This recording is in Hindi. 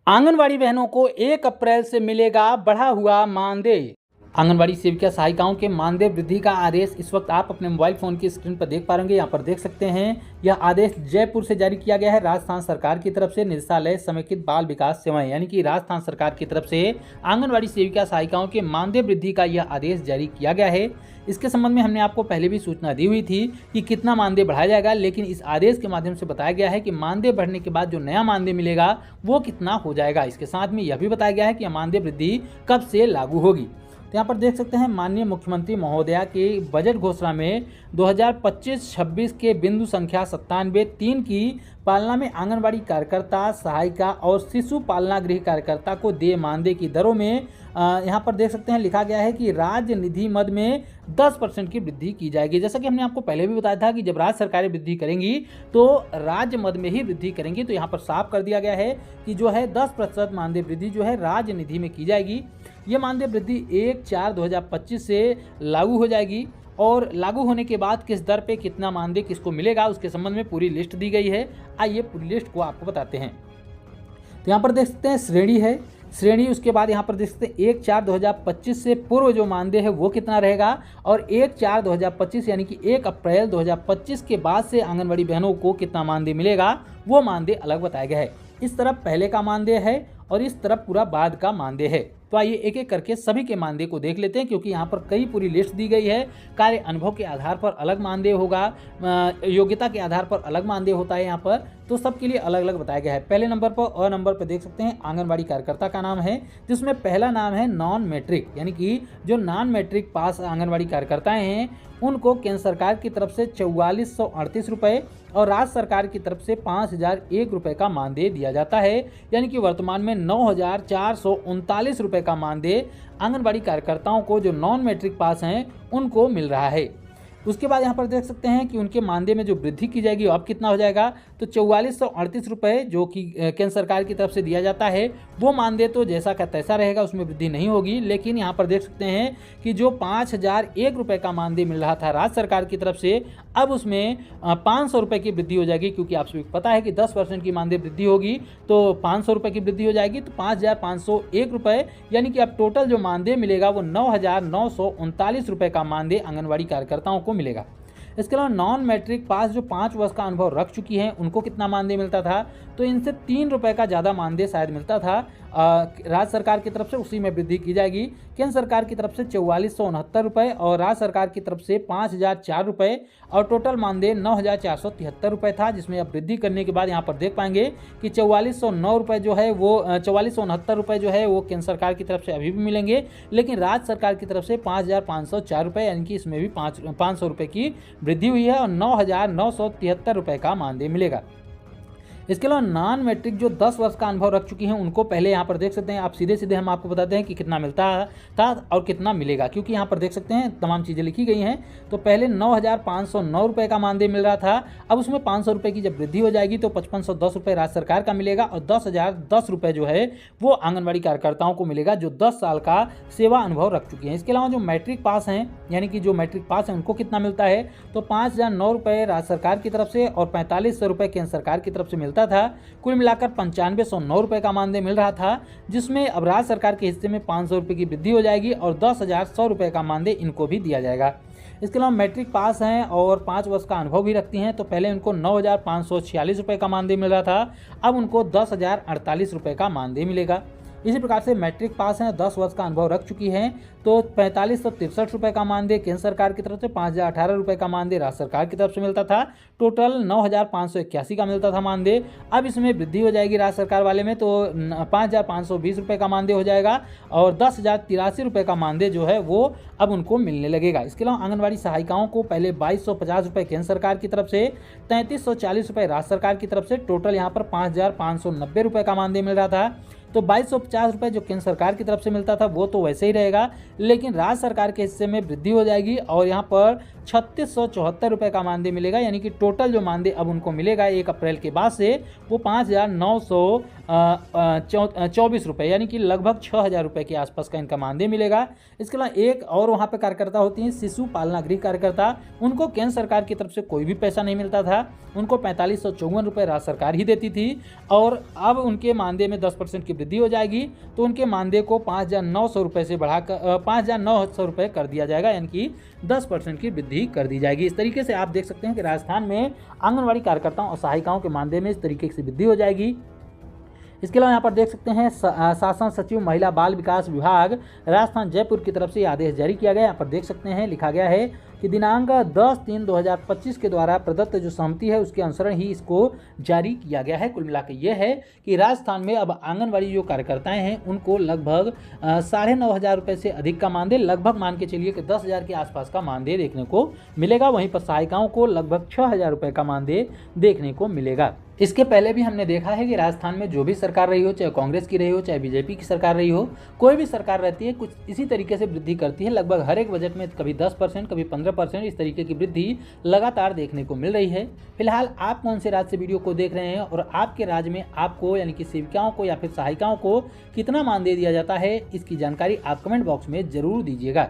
आंगनवाड़ी बहनों को 1 अप्रैल से मिलेगा बढ़ा हुआ मानदेय। आंगनवाड़ी सेविका सहायिकाओं के मानदेय वृद्धि का आदेश इस वक्त आप अपने मोबाइल फोन की स्क्रीन पर देख पा रहे हैं। यहाँ पर देख सकते हैं, यह आदेश जयपुर से जारी किया गया है। राजस्थान सरकार की तरफ से निदेशालय समेकित बाल विकास सेवाएं यानी कि राजस्थान सरकार की तरफ से आंगनवाड़ी सेविका सहायिकाओं के मानदेय वृद्धि का यह आदेश जारी किया गया है। इसके संबंध में हमने आपको पहले भी सूचना दी हुई थी कि कितना मानदेय बढ़ाया जाएगा, लेकिन इस आदेश के माध्यम से बताया गया है कि मानदेय बढ़ने के बाद जो नया मानदेय मिलेगा वो कितना हो जाएगा। इसके साथ में यह भी बताया गया है कि मानदेय वृद्धि कब से लागू होगी। तो यहाँ पर देख सकते हैं, माननीय मुख्यमंत्री महोदया की बजट घोषणा में 2025-26 के बिंदु संख्या 97(3) की पालना में आंगनबाड़ी कार्यकर्ता, सहायिका और शिशु पालना गृह कार्यकर्ता को देय मानदेय की दरों में यहाँ पर देख सकते हैं लिखा गया है कि राज्य निधि मद में 10% की वृद्धि की जाएगी। जैसा कि हमने आपको पहले भी बताया था कि जब राज्य सरकारें वृद्धि करेंगी तो राज्य मद में ही वृद्धि करेंगी। तो यहाँ पर साफ कर दिया गया है कि जो है 10% मानदेय वृद्धि जो है राज्य निधि में की जाएगी। ये मानदेय वृद्धि 1/4/2025 से लागू हो जाएगी और लागू होने के बाद किस दर पे कितना मानदेय किसको मिलेगा उसके संबंध में पूरी लिस्ट दी गई है। आइए पूरी लिस्ट को आपको बताते हैं। तो यहाँ पर देख सकते हैं श्रेणी है, श्रेणी उसके बाद यहाँ पर देख सकते हैं 1/4/2025 से पूर्व जो मानदेय है वो कितना रहेगा और 1/4/2025 यानी कि 1 अप्रैल 2025 के बाद से आंगनबाड़ी बहनों को कितना मानदेय मिलेगा वो मानदेय अलग बताया गया है। इस तरफ पहले का मानदेय है और इस तरफ पूरा बाद का मानदेय है। तो आइए एक एक करके सभी के मानदेय को देख लेते हैं, क्योंकि यहाँ पर कई पूरी लिस्ट दी गई है। कार्य अनुभव के आधार पर अलग मानदेय होगा, योग्यता के आधार पर अलग मानदेय होता है यहाँ पर, तो सबके लिए अलग अलग बताया गया है। पहले नंबर पर अ नंबर पर देख सकते हैं आंगनबाड़ी कार्यकर्ता का नाम है, जिसमें पहला नाम है नॉन मैट्रिक, यानी कि जो नॉन मैट्रिक पास आंगनबाड़ी कार्यकर्ताएं हैं उनको केंद्र सरकार की तरफ से 4438 रुपये और राज्य सरकार की तरफ से 5001 रुपये का मानदेय दिया जाता है। यानी कि वर्तमान में 9439 रुपये का मानदेय आंगनबाड़ी कार्यकर्ताओं को जो नॉन मैट्रिक पास हैं उनको मिल रहा है। उसके बाद यहाँ पर देख सकते हैं कि उनके मानदेय में जो वृद्धि की जाएगी अब कितना हो जाएगा, तो 4438 रुपये जो कि केंद्र सरकार की तरफ से दिया जाता है वो मानदेय तो जैसा का तैसा रहेगा, उसमें वृद्धि नहीं होगी। लेकिन यहाँ पर देख सकते हैं कि जो 5001 रुपये का मानदेय मिल रहा था राज्य सरकार की तरफ से, अब उसमें 500 रुपये की वृद्धि हो जाएगी, क्योंकि आप सभी को पता है कि 10% की मानदेय वृद्धि होगी तो 500 रुपये की वृद्धि हो जाएगी। तो 5501 रुपये यानी कि अब टोटल जो मानदेय मिलेगा वो 9939 रुपये का मानदेय आंगनबाड़ी कार्यकर्ताओं को मिलेगा। इसके अलावा नॉन मैट्रिक पास जो 5 वर्ष का अनुभव रख चुकी हैं उनको कितना मानदेय मिलता था, तो इनसे 3 रुपये का ज़्यादा मानदेय शायद मिलता था राज्य सरकार की तरफ से, उसी में वृद्धि की जाएगी। केंद्र सरकार की तरफ से 4469 रुपये और राज्य सरकार की तरफ से 5004 रुपये और टोटल मानदेय 9473 रुपये था, जिसमें अब वृद्धि करने के बाद यहाँ पर देख पाएंगे कि 4409 रुपये जो है वो 4469 रुपये जो है वो केंद्र सरकार की तरफ से अभी भी मिलेंगे, लेकिन राज्य सरकार की तरफ से 5504 रुपये यानी कि इसमें भी 500 रुपये की वृद्धि हुई है और 9973 रुपये का मानदेय मिलेगा। इसके अलावा नॉन मैट्रिक जो 10 वर्ष का अनुभव रख चुकी हैं उनको पहले यहाँ पर देख सकते हैं, आप सीधे सीधे हम आपको बताते हैं कि कितना मिलता था और कितना मिलेगा, क्योंकि यहाँ पर देख सकते हैं तमाम चीज़ें लिखी गई हैं। तो पहले 9509 रुपये का मानदेय मिल रहा था, अब उसमें 500 रुपये की जब वृद्धि हो जाएगी तो 5510 रुपये राज्य सरकार का मिलेगा और 10,010 रुपये जो है वो आंगनबाड़ी कार्यकर्ताओं को मिलेगा जो 10 साल का सेवा अनुभव रख चुकी हैं। इसके अलावा जो मैट्रिक पास हैं यानी कि जो मैट्रिक पास हैं उनको कितना मिलता है, तो 5009 रुपये राज्य सरकार की तरफ से और 4500 रुपये केंद्र सरकार की तरफ से मिलता था। कुल मिलाकर 9509 रुपये का मानदेय मिल रहा था, जिसमें अब राज्य सरकार के हिस्से में 500 रुपये की वृद्धि हो जाएगी और 10,100 रुपये का मानदेय इनको भी दिया जाएगा। इसके अलावा मैट्रिक पास हैं और 5 वर्ष का अनुभव भी रखती हैं, तो पहले उनको 9546 रुपये का मानदेय मिल रहा था, अब उनको 10,048 रुपये का मानदेय मिलेगा। इसी प्रकार से मैट्रिक पास हैं, 10 वर्ष का अनुभव रख चुकी हैं, तो 4563 रुपये का मानदेय केंद्र सरकार की तरफ से, 5018 रुपये का मानदेय राज्य सरकार की तरफ से मिलता था, टोटल 9581 का मिलता था मानदेय। अब इसमें वृद्धि हो जाएगी राज्य सरकार वाले में, तो 5520 रुपये का मानदेय हो जाएगा और 10,083 रुपये का मानदेय जो है वो अब उनको मिलने लगेगा। इसके अलावा आंगनबाड़ी सहायिकाओं को पहले 2250 रुपये केंद्र सरकार की तरफ से, 3340 रुपये राज्य सरकार की तरफ से, टोटल यहाँ पर 5590 रुपये का मानदेय मिल रहा था। तो 2250 रुपये जो केंद्र सरकार की तरफ से मिलता था वो तो वैसे ही रहेगा, लेकिन राज्य सरकार के हिस्से में वृद्धि हो जाएगी और यहाँ पर 3674 रुपये का मानदेय मिलेगा। यानी कि टोटल जो मानदेय अब उनको मिलेगा 1 अप्रैल के बाद से वो 5924 रुपये, यानी कि लगभग 6000 रुपये के आसपास का इनका मानदेय मिलेगा। इसके अलावा एक और वहाँ पे कार्यकर्ता होती हैं शिशु पालना गृह कार्यकर्ता, उनको केंद्र सरकार की तरफ से कोई भी पैसा नहीं मिलता था, उनको 4554 रुपये राज्य सरकार ही देती थी। और अब उनके मानदेय में 10% की वृद्धि हो जाएगी, तो उनके मानदेय को 5900 रुपये से बढ़ाकर 5900 रुपये कर दिया जाएगा, यानी कि 10% की वृद्धि कर दी जाएगी। इस तरीके से आप देख सकते हैं कि राजस्थान में आंगनबाड़ी कार्यकर्ताओं और सहायिकाओं के मानदेय में इस तरीके से वृद्धि हो जाएगी। इसके अलावा यहाँ पर देख सकते हैं शासन सचिव महिला बाल विकास विभाग राजस्थान जयपुर की तरफ से आदेश जारी किया गया। यहाँ पर देख सकते हैं लिखा गया है कि दिनांक 10/3/2025 के द्वारा प्रदत्त जो सहमति है उसके अनुसार ही इसको जारी किया गया है। कुल मिलाकर यह है कि राजस्थान में अब आंगनबाड़ी जो कार्यकर्ताएं हैं उनको लगभग 9500 रुपये से अधिक का मानदेय, लगभग मान के चलिए कि 10,000 के आसपास का मानदेय देखने को मिलेगा। वहीं पर सहायिकाओं को लगभग 6000 रुपये का मानदेय देखने को मिलेगा। इसके पहले भी हमने देखा है कि राजस्थान में जो भी सरकार रही हो, चाहे कांग्रेस की रही हो, चाहे बीजेपी की सरकार रही हो, कोई भी सरकार रहती है कुछ इसी तरीके से वृद्धि करती है। लगभग हर एक बजट में कभी 10%, कभी 15%, इस तरीके की वृद्धि लगातार देखने को मिल रही है। फिलहाल आप कौन से राज्य से वीडियो को देख रहे हैं और आपके राज्य में आपको यानी कि सेविकाओं को या फिर सहायिकाओं को कितना मानदेय दिया जाता है, इसकी जानकारी आप कमेंट बॉक्स में जरूर दीजिएगा।